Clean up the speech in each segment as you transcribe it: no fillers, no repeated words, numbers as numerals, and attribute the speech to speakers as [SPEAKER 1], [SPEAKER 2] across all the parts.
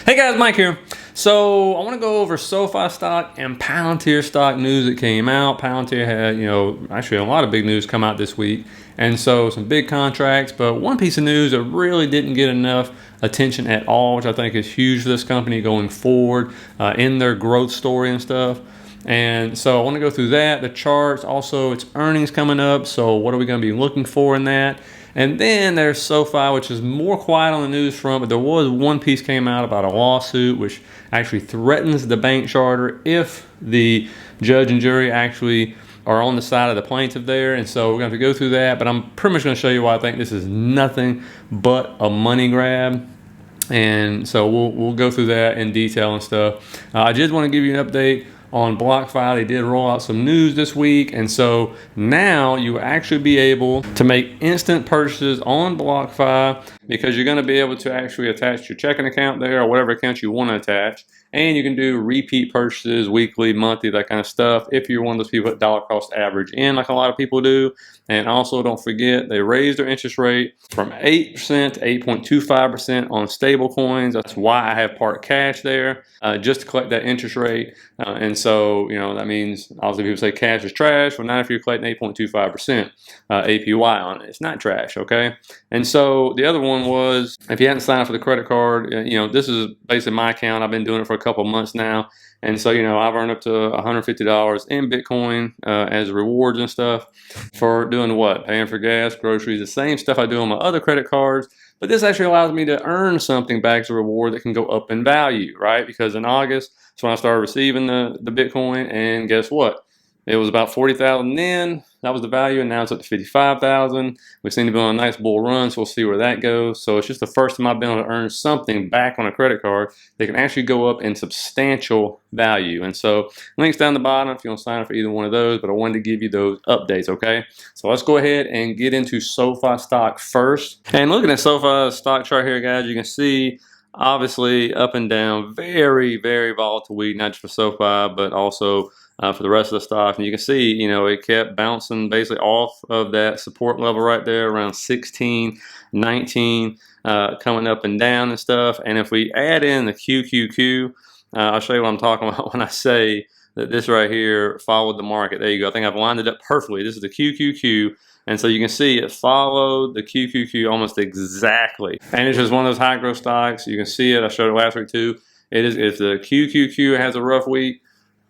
[SPEAKER 1] Hey guys, Mike here. So I want to go over SoFi stock and Palantir stock news that came out. Palantir had, actually a lot of big news come out this week. And so some big contracts, but one piece of news that really didn't get enough attention at all, which I think is huge for this company going forward in their growth story and stuff. And so I want to go through that, the charts, also its earnings coming up. So what are we going to be looking for in that? And then there's SoFi, which is more quiet on the news front, but there was one piece came out about a lawsuit which actually threatens the bank charter if the judge and jury actually are on the side of the plaintiff there. And so we're going to have to go through that, but I'm pretty much going to show you why I think this is nothing but a money grab. And so we'll go through that in detail and stuff. I just want to give you an update on BlockFi. They did roll out some news this week, and so now you will actually be able to make instant purchases on BlockFi because you're going to be able to actually attach your checking account there or whatever account you want to attach, and you can do repeat purchases weekly, monthly, that kind of stuff if you're one of those people that dollar cost average in like a lot of people do. And also don't forget they raised their interest rate from 8% to 8.25% on Stablecoins. That's why I have part cash there, just to collect that interest rate. And so, that means obviously people say cash is trash. Well, not if you're collecting 8.25% APY on it. It's not trash, okay? And so the other one was, if you hadn't signed up for the credit card, this is basically my account. I've been doing it for a couple months now. And so, I've earned up to $150 in Bitcoin as rewards and stuff for doing what? Paying for gas, groceries, the same stuff I do on my other credit cards. But this actually allows me to earn something back as a reward that can go up in value, right? Because in August, that's when I started receiving the Bitcoin. And guess what? It was about 40,000 then. That was the value, and now it's up to 55,000. We seem to be on a nice bull run, so we'll see where that goes. So it's just the first time I've been able to earn something back on a credit card that can actually go up in substantial value. And so links down the bottom if you want to sign up for either one of those, but I wanted to give you those updates, okay? So let's go ahead and get into SoFi stock first. And looking at SoFi's stock chart here, guys, you can see obviously up and down, very, very volatile week, not just for SoFi, but also for the rest of the stock. And you can see, it kept bouncing basically off of that support level right there around 16, 19, coming up and down and stuff. And if we add in the QQQ, I'll show you what I'm talking about when I say that this right here followed the market. There you go. I think I've lined it up perfectly. This is the QQQ. And so you can see it followed the QQQ almost exactly. And it's just one of those high growth stocks. You can see it. I showed it last week too. It is, if the QQQ has a rough week,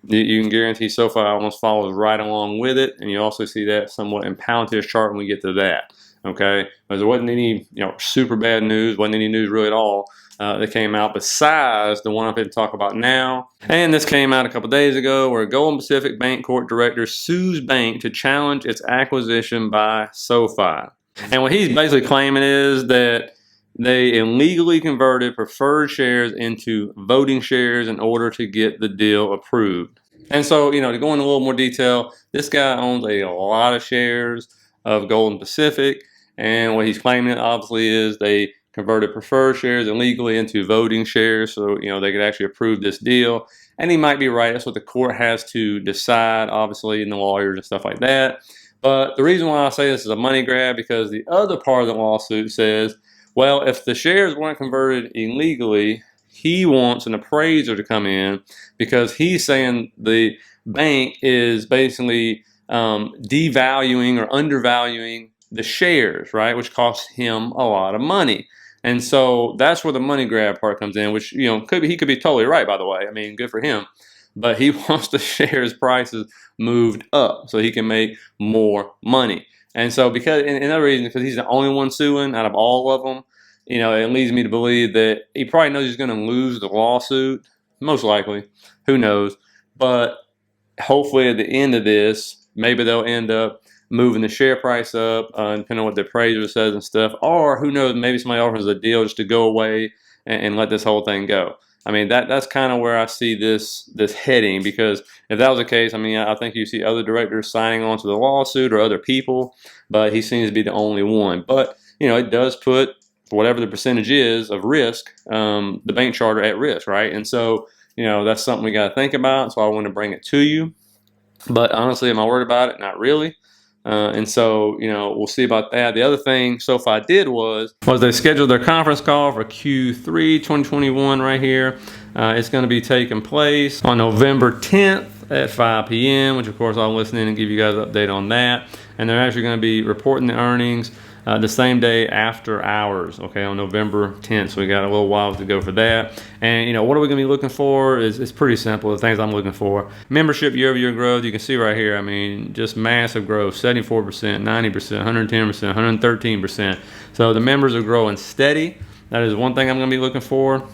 [SPEAKER 1] you can guarantee SoFi almost follows right along with it. And you also see that somewhat in Palantir's chart when we get to that. Okay. But there wasn't any, super bad news, wasn't any news really at all that came out besides the one I'm going to talk about now. And this came out a couple days ago where Golden Pacific Bank Court Director sues bank to challenge its acquisition by SoFi. And what he's basically claiming is that they illegally converted preferred shares into voting shares in order to get the deal approved. And so, to go into a little more detail, this guy owns a lot of shares of Golden Pacific. And what he's claiming, obviously, is they converted preferred shares illegally into voting shares so, they could actually approve this deal. And he might be right. That's what the court has to decide, obviously, and the lawyers and stuff like that. But the reason why I say this is a money grab, because the other part of the lawsuit says, well, if the shares weren't converted illegally, he wants an appraiser to come in because he's saying the bank is basically devaluing or undervaluing the shares, right, which costs him a lot of money. And so that's where the money grab part comes in, which, he could be totally right, by the way. I mean, good for him. But he wants the shares prices moved up so he can make more money. And so because, and another reason, because he's the only one suing out of all of them, it leads me to believe that he probably knows he's going to lose the lawsuit, most likely. Who knows? But hopefully at the end of this, maybe they'll end up moving the share price up, depending on what the appraiser says and stuff. Or who knows, maybe somebody offers a deal just to go away and let this whole thing go. I mean, that's kind of where I see this heading, because if that was the case, I mean, I think you see other directors signing on to the lawsuit or other people, but he seems to be the only one. But, it does put, whatever the percentage is of risk, the bank charter at risk, right? And so, that's something we got to think about. So I want to bring it to you. But honestly, am I worried about it? Not really. And so, we'll see about that. The other thing SoFi did was they scheduled their conference call for Q3 2021 right here. It's going to be taking place on November 10th at 5 p.m., which of course I'll listen in and give you guys an update on that. And they're actually going to be reporting the earnings the same day after hours, okay, on November 10th. So we got a little while to go for that. And what are we going to be looking for? It's pretty simple. The things I'm looking for: membership year-over-year growth. You can see right here, I mean, just massive growth: 74%, 90%, 110%, 113%. So the members are growing steady. That is one thing I'm going to be looking for.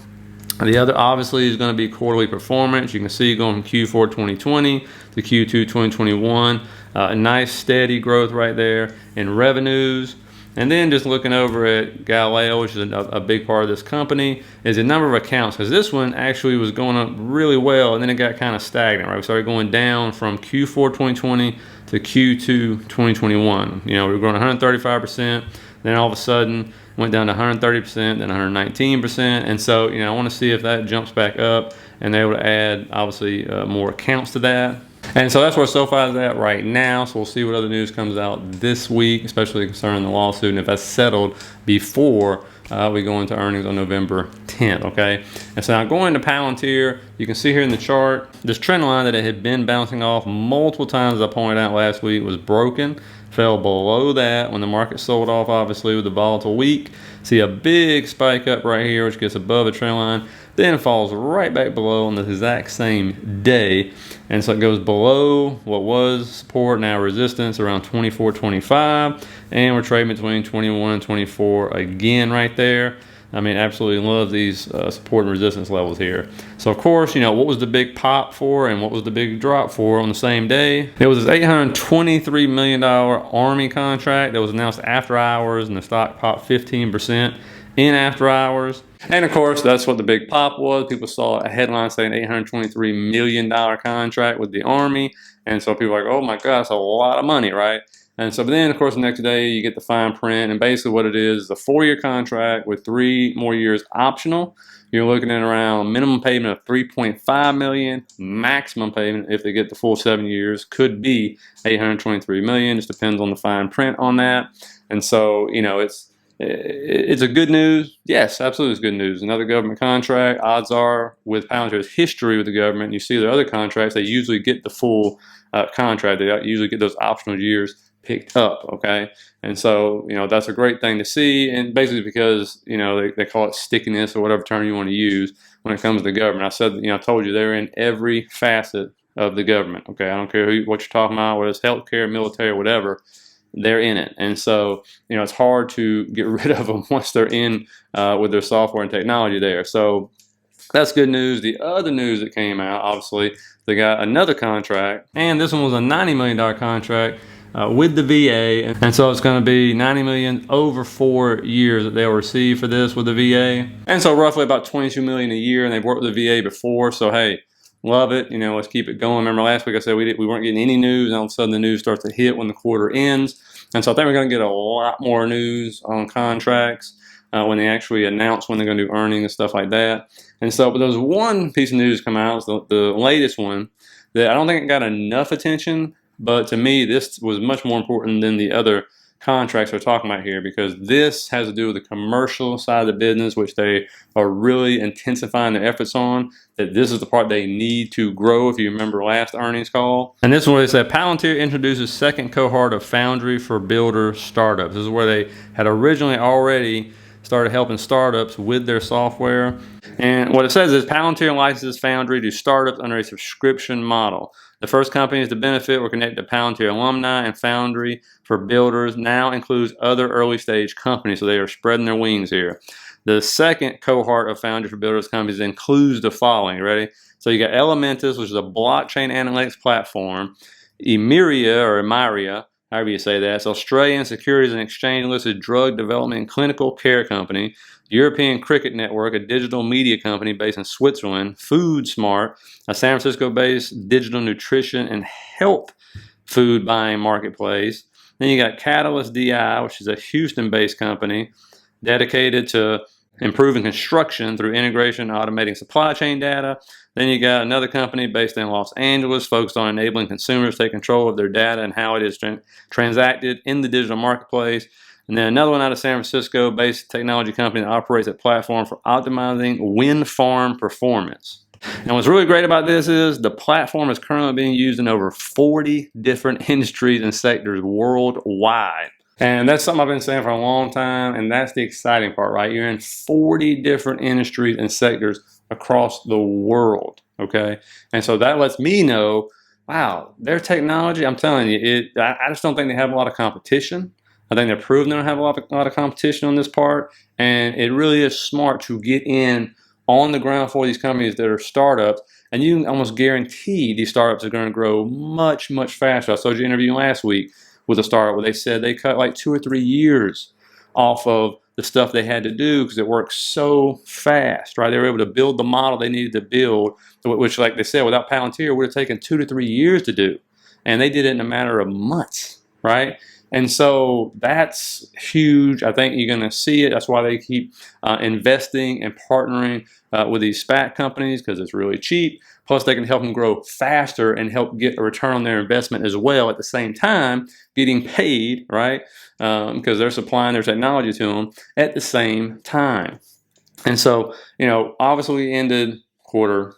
[SPEAKER 1] The other, obviously, is going to be quarterly performance. You can see going from Q4 2020 to Q2 2021, a nice steady growth right there in revenues. And then just looking over at Galileo, which is a big part of this company, is the number of accounts, because this one actually was going up really well, and then it got kind of stagnant, right? We started going down from Q4 2020 to Q2 2021. We were growing 135%, then all of a sudden went down to 130%, then 119%. And so, I want to see if that jumps back up and they're able to add, obviously, more accounts to that. And so that's where SoFi is at right now. So we'll see what other news comes out this week, especially concerning the lawsuit, and if that's settled before we go into earnings on November 10th, okay? And so now going to Palantir, you can see here in the chart, this trend line that it had been bouncing off multiple times, as I pointed out last week, was broken, fell below that when the market sold off, obviously, with the volatile week. See a big spike up right here, which gets above the trend line, then falls right back below on the exact same day. And so it goes below what was support, now resistance, around 24.25, and we're trading between 21 and 24 again right there. I mean, absolutely love these support and resistance levels here. So, of course, what was the big pop for and what was the big drop for on the same day? It was this $823 million Army contract that was announced after hours, and the stock popped 15% in after hours. And, of course, that's what the big pop was. People saw a headline saying $823 million contract with the Army. And so people were like, oh, my God, that's a lot of money, right? And so, but then, of course, the next day you get the fine print, and basically what it is a 4-year contract with 3 more years optional. You're looking at around minimum payment of $3.5 million, maximum payment if they get the full 7 years could be $823 million. Just depends on the fine print on that. And so, it's a good news. Yes, absolutely, it's good news. Another government contract. Odds are, with Palantir's history with the government, you see their other contracts, they usually get the full contract. They usually get those optional years picked up, okay? And so, that's a great thing to see, and basically because, they call it stickiness or whatever term you want to use when it comes to government. I said, I told you they're in every facet of the government, okay? I don't care what you're talking about, whether it's healthcare, military, whatever, they're in it. And so, it's hard to get rid of them once they're in with their software and technology there. So that's good news. The other news that came out, obviously, they got another contract, and this one was a $90 million contract with the VA, and so it's going to be $90 million over 4 years that they'll receive for this with the VA, and so roughly about $22 million a year. And they've worked with the VA before, so hey, love it. Let's keep it going. Remember last week I said we weren't getting any news, and all of a sudden the news starts to hit when the quarter ends, and so I think we're going to get a lot more news on contracts when they actually announce when they're going to do earnings and stuff like that. And so, but there was one piece of news come out, the latest one, that I don't think it got enough attention. But to me, this was much more important than the other contracts we're talking about here, because this has to do with the commercial side of the business, which they are really intensifying their efforts on. That this is the part they need to grow, if you remember last earnings call. And this is where they said Palantir introduces second cohort of Foundry for Builder startups. This is where they had originally already started helping startups with their software. And what it says is Palantir licenses Foundry to startups under a subscription model. The first companies to benefit were connected to Palantir alumni, and Foundry for Builders now includes other early stage companies, so they are spreading their wings here. The second cohort of Foundry for Builders companies includes the following. Ready? So you got Elementus, which is a blockchain analytics platform, Emiria, however you say that, it's Australian Securities and Exchange listed drug development and clinical care company, European Cricket Network, a digital media company based in Switzerland, Food Smart, a San Francisco-based digital nutrition and health food buying marketplace. Then you got Catalyst DI, which is a Houston-based company dedicated to improving construction through integration and automating supply chain data. Then you got another company based in Los Angeles focused on enabling consumers to take control of their data and how it is transacted in the digital marketplace. And then another one out of San Francisco based technology company that operates a platform for optimizing wind farm performance. And what's really great about this is the platform is currently being used in over 40 different industries and sectors worldwide. And that's something I've been saying for a long time, and that's the exciting part, right? You're in 40 different industries and sectors across the world, okay? And so that lets me know, wow, their technology, I'm telling you, I just don't think they have a lot of competition. I think they're proving they don't have a lot of competition on this part, and it really is smart to get in on the ground for these companies that are startups, and you can almost guarantee these startups are going to grow much, much faster. I saw you interview last week with a startup where they said they cut like 2 or 3 years off of the stuff they had to do because it works so fast, right? They were able to build the model they needed to build, which, like they said, without Palantir, would have taken 2 to 3 years to do. And they did it in a matter of months, right? And so that's huge. I think you're going to see it. That's why they keep investing and partnering with these SPAC companies, because it's really cheap. Plus, they can help them grow faster and help get a return on their investment as well at the same time, getting paid, right? Because they're supplying their technology to them at the same time. And so, you know, obviously we ended quarter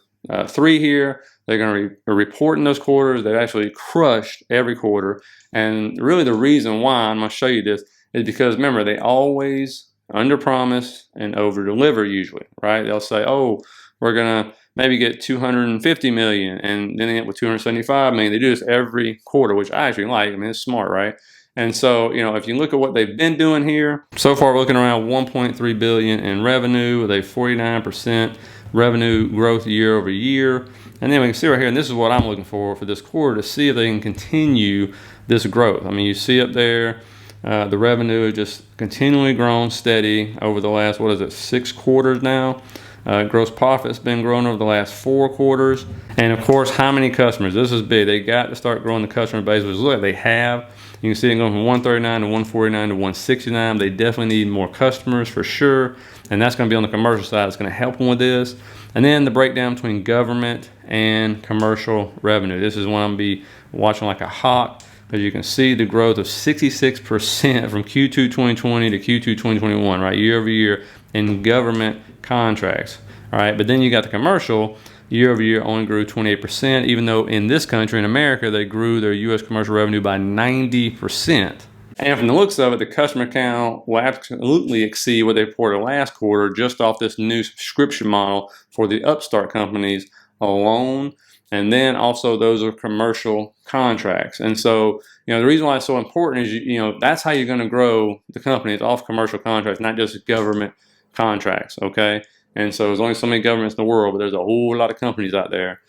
[SPEAKER 1] 3 here. They're going to be reporting those quarters. They've actually crushed every quarter. And really the reason why, I'm going to show you this, is because, remember, they always under-promise and over-deliver usually, right? They'll say, oh, we're going to maybe get 250 million, and then they end up with 275 million. They do this every quarter, which I actually like. I mean, it's smart, right? And so, you know, if you look at what they've been doing here, so far we're looking around 1.3 billion in revenue with a 49% revenue growth year over year. And then we can see right here, and this is what I'm looking for this quarter, to see if they can continue this growth. I mean, you see up there, the revenue has just continually grown steady over the last, 6 quarters now. Gross profit's been growing over the last 4 quarters. And of course, how many customers? This is big. They got to start growing the customer base, which look, they have. You can see it going from 139 to 149 to 169. They definitely need more customers for sure. And that's going to be on the commercial side. It's going to help them with this. And then the breakdown between government and commercial revenue. This is one I'm going to be watching like a hawk. As you can see, the growth of 66% from Q2 2020 to Q2 2021, right, year over year in government contracts, all right? But then you got the commercial, year over year only grew 28%, even though in this country, in America, they grew their U.S. commercial revenue by 90%. And from the looks of it, the customer count will absolutely exceed what they reported last quarter just off this new subscription model for the upstart companies alone. And then also those are commercial contracts. And so, you know, the reason why it's so important is, you know, that's how you're going to grow the company. It's off commercial contracts, not just government contracts, okay? And so there's only so many governments in the world, but there's a whole lot of companies out there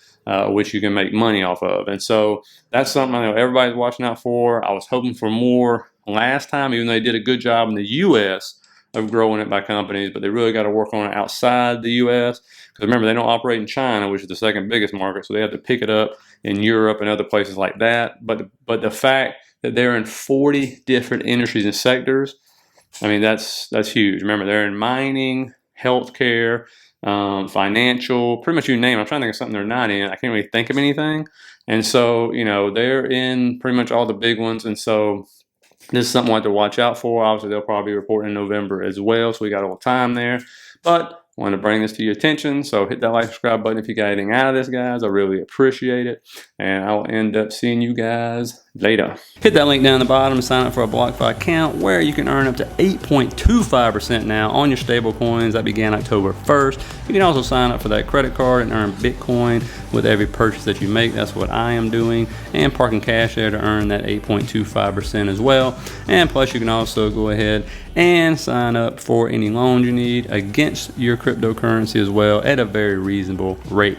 [SPEAKER 1] which you can make money off of. And so that's something I know everybody's watching out for. I was hoping for more last time, even though they did a good job in the U.S. of growing it by companies, but they really got to work on it outside the U.S. Because remember, they don't operate in China, which is the second biggest market, so they have to pick it up in Europe and other places like that. But the fact that they're in 40 different industries and sectors, I mean, that's huge. Remember, they're in mining, healthcare, financial, pretty much you name it. I'm trying to think of something they're not in. I can't really think of anything. And so, you know, they're in pretty much all the big ones. And so this is something we'll have to watch out for. Obviously, they'll probably be reporting in November as well, so we got a little time there. But I want to bring this to your attention, so hit that like, subscribe button if you got anything out of this, guys. I really appreciate it, and I'll end up seeing you guys later. Hit that link down the bottom to sign up for a BlockFi account where you can earn up to 8.25% now on your stablecoins. That began October 1st. You can also sign up for that credit card and earn Bitcoin with every purchase that you make. That's what I am doing, and parking cash there to earn that 8.25% as well. And plus, you can also go ahead and sign up for any loans you need against your cryptocurrency as well at a very reasonable rate.